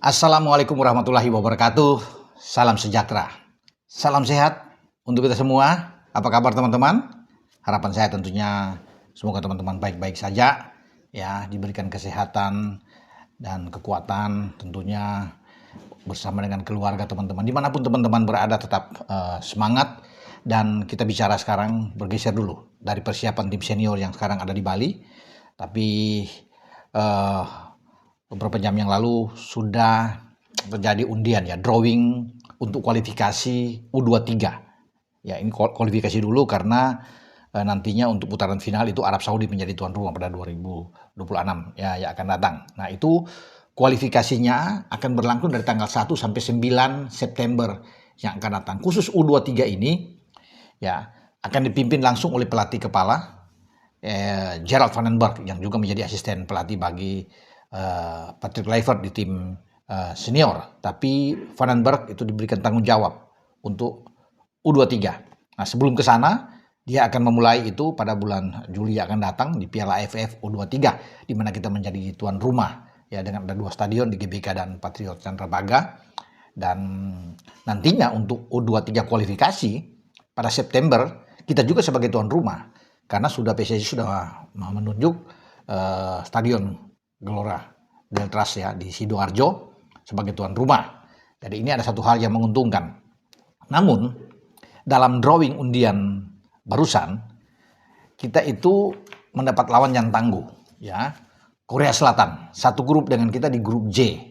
Assalamualaikum warahmatullahi wabarakatuh. Salam sejahtera. Salam sehat untuk kita semua. Apa kabar teman-teman? Harapan saya tentunya semoga teman-teman baik-baik saja, ya, diberikan kesehatan dan kekuatan tentunya bersama dengan keluarga teman-teman. Dimanapun teman-teman berada tetap semangat. Dan kita bicara sekarang, bergeser dulu dari persiapan tim senior yang sekarang ada di Bali. Tapi beberapa jam yang lalu sudah terjadi undian, ya, drawing untuk kualifikasi U23. Ya, ini kualifikasi dulu karena nantinya untuk putaran final itu Arab Saudi menjadi tuan rumah pada 2026 ya yang akan datang. Nah, itu kualifikasinya akan berlangsung dari tanggal 1 sampai 9 September yang akan datang. Khusus U23 ini ya akan dipimpin langsung oleh pelatih kepala Gerald van den Berg yang juga menjadi asisten pelatih bagi Patrick Kluivert di tim senior. Tapi Van den Berg itu diberikan tanggung jawab untuk U23. Nah, sebelum ke sana dia akan memulai itu pada bulan Juli yang akan datang di Piala AFF U23 di mana kita menjadi tuan rumah ya dengan ada 2 stadion di GBK dan Patriot Candrabaga. Dan nantinya untuk U23 kualifikasi pada September kita juga sebagai tuan rumah karena PSSI sudah menunjuk stadion Gelora Deltras ya di Sidoarjo sebagai tuan rumah. Jadi ini ada satu hal yang menguntungkan. Namun dalam drawing undian barusan kita itu mendapat lawan yang tangguh ya. Korea Selatan, satu grup dengan kita di grup J.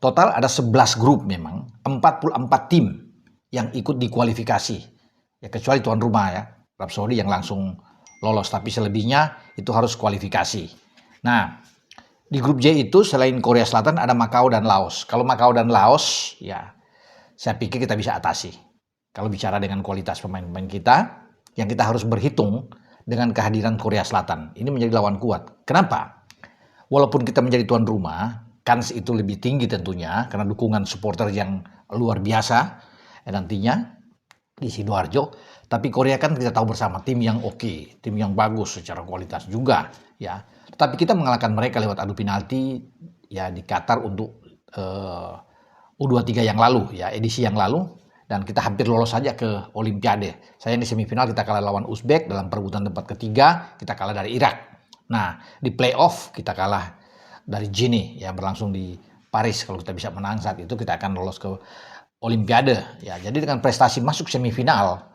Total ada 11 grup memang, 44 tim yang ikut di kualifikasi. Ya kecuali tuan rumah ya, Arab Saudi yang langsung lolos, tapi selebihnya itu harus kualifikasi. Nah, di grup J itu selain Korea Selatan ada Macau dan Laos. Kalau Macau dan Laos ya saya pikir kita bisa atasi. Kalau bicara dengan kualitas pemain-pemain kita, yang kita harus berhitung dengan kehadiran Korea Selatan. Ini menjadi lawan kuat. Kenapa? Walaupun kita menjadi tuan rumah, kans itu lebih tinggi tentunya karena dukungan supporter yang luar biasa nantinya di Sidoarjo. Tapi Korea kan kita tahu bersama tim yang oke, tim yang bagus secara kualitas juga ya. Tapi kita mengalahkan mereka lewat adu penalti ya di Qatar untuk U23 yang lalu ya, edisi yang lalu, dan kita hampir lolos saja ke Olimpiade. Sayang di semifinal kita kalah lawan Uzbek dalam perebutan tempat ketiga, kita kalah dari Irak. Nah, di playoff kita kalah dari Gini yang berlangsung di Paris. Kalau kita bisa menang saat itu kita akan lolos ke Olimpiade ya. Jadi dengan prestasi masuk semifinal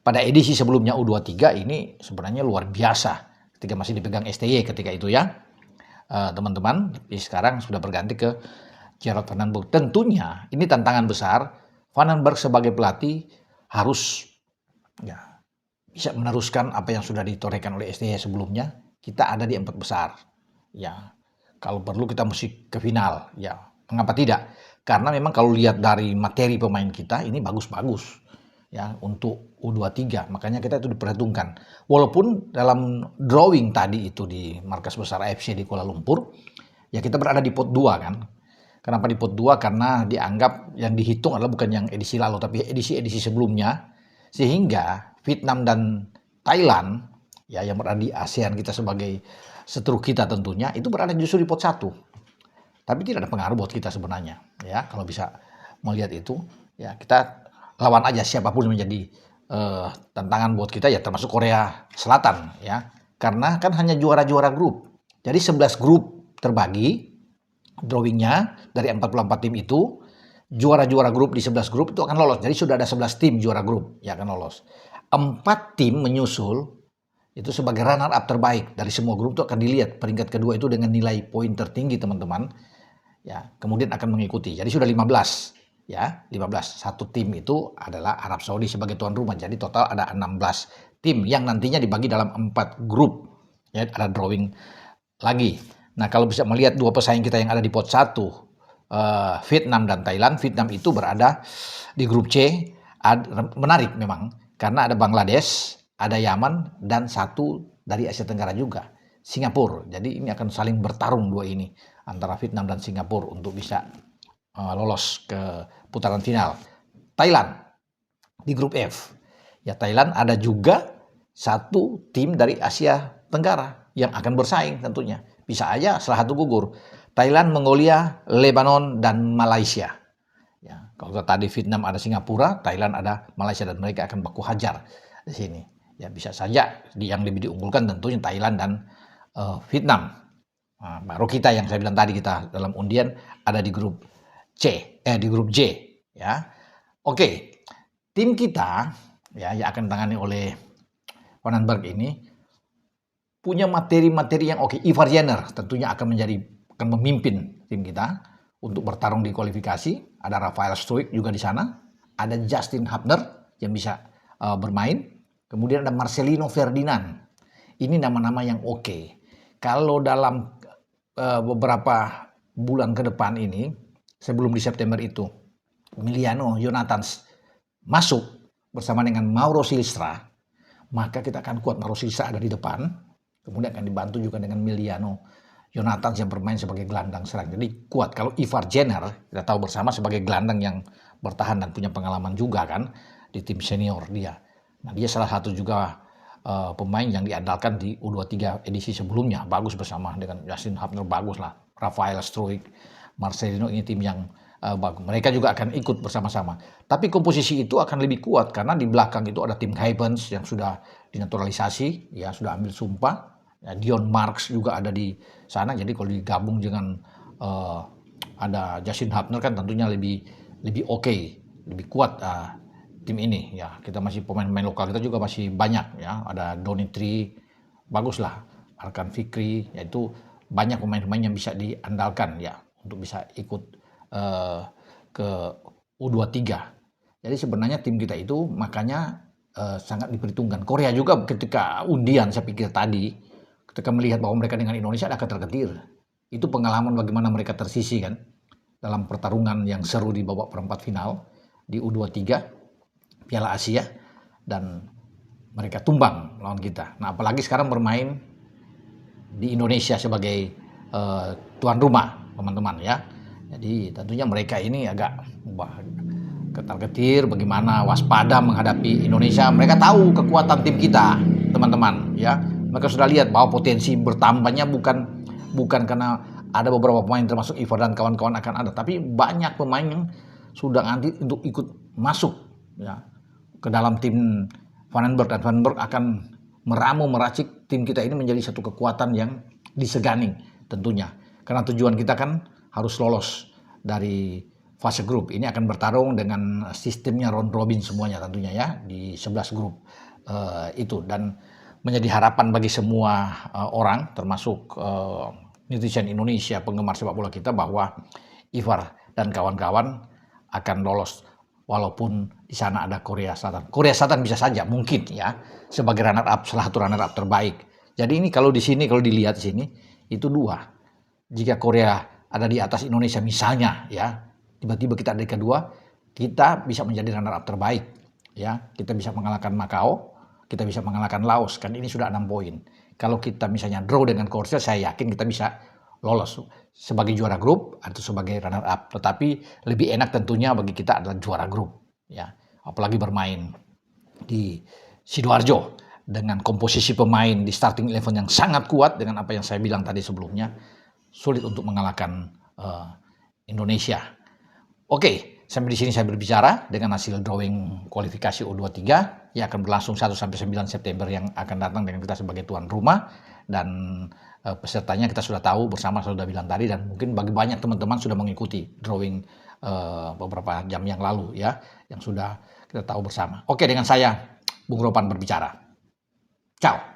pada edisi sebelumnya U23 ini sebenarnya luar biasa ketika masih dipegang STY ketika itu ya teman-teman. Tapi sekarang sudah berganti ke Gerald van den Berg. Tentunya ini tantangan besar. Van den Berg sebagai pelatih harus ya bisa meneruskan apa yang sudah ditorehkan oleh STY sebelumnya. Kita ada di 4 besar ya. Kalau perlu kita mesti ke final ya. Mengapa tidak? Karena memang kalau lihat dari materi pemain kita ini bagus-bagus ya untuk U23, makanya kita itu diperhitungkan. Walaupun dalam drawing tadi itu di markas besar AFC di Kuala Lumpur, ya kita berada di pot 2 kan. Kenapa di pot 2? Karena dianggap yang dihitung adalah bukan yang edisi lalu, tapi edisi-edisi sebelumnya. Sehingga Vietnam dan Thailand, ya yang berada di ASEAN kita sebagai seteru kita tentunya, itu berada justru di pot 1. Tapi tidak ada pengaruh buat kita sebenarnya. Ya, kalau bisa melihat itu, ya kita lawan aja siapapun yang menjadi tantangan buat kita ya, termasuk Korea Selatan ya. Karena kan hanya juara-juara grup. Jadi 11 grup terbagi drawingnya dari 44 tim itu, juara-juara grup di 11 grup itu akan lolos. Jadi sudah ada 11 tim juara grup yang akan lolos. 4 tim menyusul itu sebagai runner up terbaik dari semua grup itu akan dilihat peringkat kedua itu dengan nilai poin tertinggi teman-teman. Ya, kemudian akan mengikuti. Jadi sudah 15 ya, 15. Satu tim itu adalah Arab Saudi sebagai tuan rumah. Jadi total ada 16 tim yang nantinya dibagi dalam 4 grup. Ya, ada drawing lagi. Nah, kalau bisa melihat 2 pesaing kita yang ada di pot 1, Vietnam dan Thailand. Vietnam itu berada di grup C. Menarik memang karena ada Bangladesh, ada Yaman, dan satu dari Asia Tenggara juga, Singapura. Jadi ini akan saling bertarung 2 ini antara Vietnam dan Singapura untuk bisa lolos ke putaran final. Thailand di grup F. Ya, Thailand ada juga satu tim dari Asia Tenggara yang akan bersaing tentunya. Bisa aja salah satu gugur. Thailand, Mongolia, Lebanon, dan Malaysia. Ya, kalau tadi Vietnam ada Singapura, Thailand ada Malaysia, dan mereka akan baku hajar di sini. Ya, bisa saja yang lebih diunggulkan tentunya Thailand dan Vietnam. Nah, baru kita yang saya bilang tadi, kita dalam undian ada di grup di grup J. Ya, oke. Tim kita ya yang akan ditangani oleh Vandenberg ini punya materi-materi yang oke. Ivar Jenner tentunya akan memimpin tim kita untuk bertarung di kualifikasi. Ada Rafael Struijk juga di sana. Ada Justin Hubner yang bisa bermain. Kemudian ada Marcelino Ferdinand. Ini nama-nama yang oke. Kalau dalam beberapa bulan ke depan ini, sebelum di September itu, Emiliano Jonathans masuk bersama dengan Mauro Silistra, maka kita akan kuat. Mauro Silistra ada di depan, kemudian akan dibantu juga dengan Emiliano Jonathans yang bermain sebagai gelandang serang. Jadi kuat. Kalau Ivar Jenner, kita tahu bersama sebagai gelandang yang bertahan dan punya pengalaman juga kan di tim senior dia. Nah, dia salah satu juga pemain yang diandalkan di U23 edisi sebelumnya. Bagus bersama dengan Justin Hubner, bagus lah. Rafael Struijk, Marcelino, ini tim yang bagus. Mereka juga akan ikut bersama-sama. Tapi komposisi itu akan lebih kuat karena di belakang itu ada tim Haibens yang sudah dinaturalisasi, ya sudah ambil sumpah. Ya, Dion Marks juga ada di sana. Jadi kalau digabung dengan ada Justin Hubner kan tentunya lebih oke, lebih kuat tim ini. Ya, kita masih pemain-pemain lokal kita juga masih banyak ya. Ada Donitri, baguslah. Arkan Fikri, yaitu banyak pemain-pemain yang bisa diandalkan ya untuk bisa ikut ke U23. Jadi sebenarnya tim kita itu makanya sangat diperhitungkan. Korea juga ketika undian saya pikir tadi, ketika melihat bahwa mereka dengan Indonesia ada ketar-ketir. Itu pengalaman bagaimana mereka tersisi kan dalam pertarungan yang seru di babak perempat final di U23 Piala Asia, dan mereka tumbang lawan kita. Nah, apalagi sekarang bermain di Indonesia sebagai tuan rumah, teman-teman ya. Jadi tentunya mereka ini agak ketar-ketir, bagaimana waspada menghadapi Indonesia. Mereka tahu kekuatan tim kita, teman-teman ya. Mereka sudah lihat bahwa potensi bertambahnya bukan karena ada beberapa pemain termasuk Ivar dan kawan-kawan akan ada, tapi banyak pemain yang sudah nanti untuk ikut masuk ya ke dalam tim Vandenberg, dan Vandenberg akan meracik tim kita ini menjadi satu kekuatan yang disegani tentunya. Karena tujuan kita kan harus lolos dari fase grup. Ini akan bertarung dengan sistemnya round robin semuanya tentunya ya di 11 grup itu, dan menjadi harapan bagi semua orang termasuk netizen Indonesia, penggemar sepak bola kita, bahwa Ivar dan kawan-kawan akan lolos. Walaupun di sana ada Korea Selatan. Korea Selatan bisa saja mungkin ya sebagai runner up, salah satu runner up terbaik. Jadi ini kalau di sini, kalau dilihat di sini itu dua. Jika Korea ada di atas Indonesia misalnya ya, tiba-tiba kita ada di kedua, kita bisa menjadi runner up terbaik ya. Kita bisa mengalahkan Makau, kita bisa mengalahkan Laos, kan ini sudah 6 poin. Kalau kita misalnya draw dengan Korea, saya yakin kita bisa lolos sebagai juara grup atau sebagai runner up. Tetapi lebih enak tentunya bagi kita adalah juara grup ya. Apalagi bermain di Sidoarjo dengan komposisi pemain di starting 11 yang sangat kuat, dengan apa yang saya bilang tadi sebelumnya, sulit untuk mengalahkan Indonesia. Oke, sampai di sini saya berbicara dengan hasil drawing kualifikasi U23 yang akan berlangsung 1 sampai 9 September yang akan datang dengan kita sebagai tuan rumah, dan pesertanya kita sudah tahu bersama, sudah bilang tadi, dan mungkin bagi banyak teman-teman sudah mengikuti drawing beberapa jam yang lalu ya, yang sudah kita tahu bersama. Oke, dengan saya Bung Ropan berbicara. Ciao.